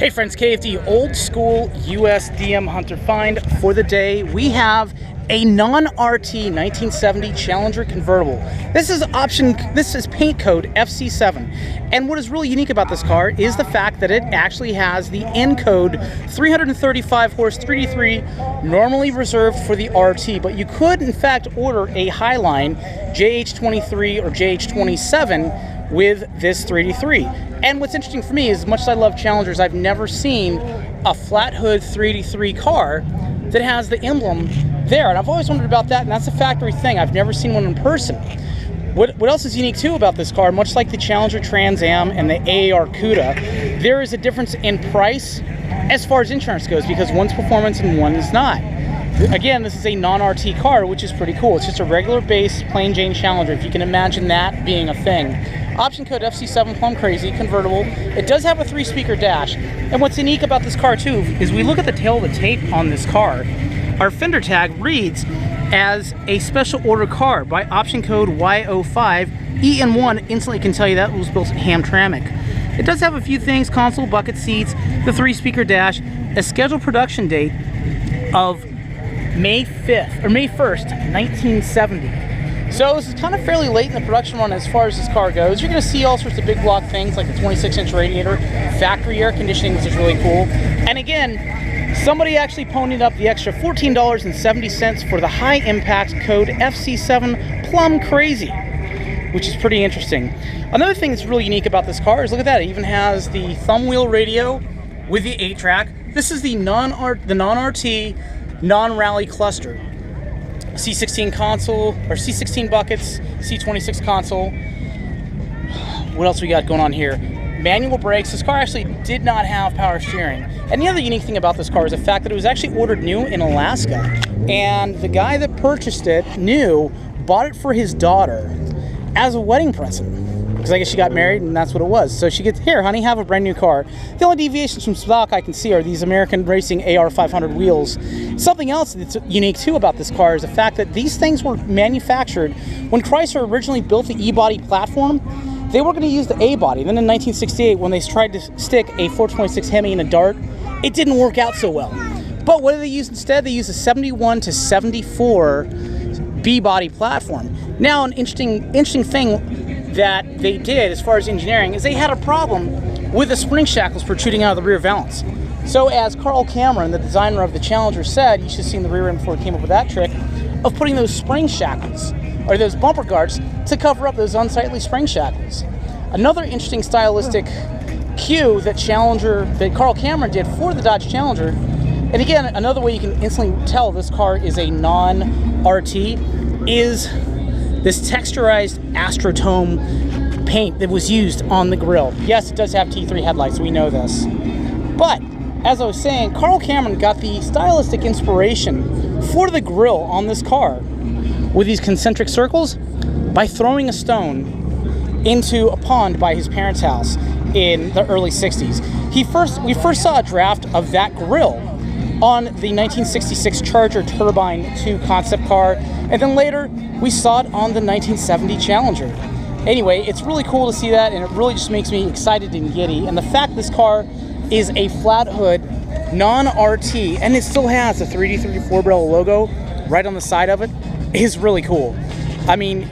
Hey friends, KFD, old school USDM Hunter find for the day. We have a non-RT 1970 Challenger convertible. This is paint code FC7. And what is really unique about this car is the fact that it actually has the N-Code 335 horse 3D3, normally reserved for the RT, but you could in fact order a Highline JH23 or JH27 with this 3D3. And what's interesting for me is, as much as I love Challengers, I've never seen a flat hood 3D3 car that has the emblem there. And I've always wondered about that, and that's a factory thing. I've never seen one in person. What else is unique too about this car, much like the Challenger Trans Am and the AAR CUDA, there is a difference in price as far as insurance goes, because one's performance and one is not. Again, this is a non-RT car, which is pretty cool. It's just a regular base plain Jane Challenger, if you can imagine that being a thing. Option code FC7 Plum Crazy, convertible. It does have a 3-speaker dash. And what's unique about this car too is we look at the tail of the tape on this car. Our fender tag reads as a special order car by option code Y05. EN1 instantly can tell you that was built at Hamtramck. It does have a few things: console, bucket seats, the 3-speaker dash, a scheduled production date of May 5th, or May 1st, 1970. So this is kind of fairly late in the production run as far as this car goes. You're going to see all sorts of big block things like the 26-inch radiator, factory air conditioning, which is really cool. And again, somebody actually ponied up the extra $14.70 for the high impact code FC7 Plum Crazy, which is pretty interesting. Another thing that's really unique about this car is, look at that, it even has the thumb wheel radio with the 8-track. This is the non-RT, non-rally cluster. C16 console, or C16 buckets, C26 console. What else we got going on here? Manual brakes. This car actually did not have power steering. And the other unique thing about this car is the fact that it was actually ordered new in Alaska. And the guy that purchased it new bought it for his daughter as a wedding present. Because I guess she got married and that's what it was. So she gets, here honey, have a brand new car. The only deviations from stock I can see are these American Racing AR 500 wheels. Something else that's unique too about this car is the fact that these things were manufactured when Chrysler originally built the E-body platform. They were going to use the A-body. Then in 1968, when they tried to stick a 426 Hemi in a Dart, it didn't work out so well. But what did they use instead? They used a 71 to 74 B-body platform. Now, an interesting thing that they did as far as engineering is they had a problem with the spring shackles protruding out of the rear valance. So as Carl Cameron, the designer of the Challenger, said, you should have seen the rear end before he came up with that trick, of putting those spring shackles, or those bumper guards, to cover up those unsightly spring shackles. Another interesting stylistic cue that Carl Cameron did for the Dodge Challenger, and again, another way you can instantly tell this car is a non-RT, is this texturized Astrotome paint that was used on the grille. Yes, it does have T3 headlights, we know this. But, as I was saying, Carl Cameron got the stylistic inspiration for the grille on this car with these concentric circles by throwing a stone into a pond by his parents' house in the early 60s. We first saw a draft of that grille on the 1966 Charger Turbine 2 concept car, and then later we saw it on the 1970 Challenger. Anyway, it's really cool to see that, and it really just makes me excited and giddy. And the fact this car is a flat hood, non-RT, and it still has the 3D3 4-barrel logo right on the side of it, is really cool. I mean,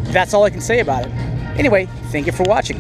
that's all I can say about it. Anyway, thank you for watching.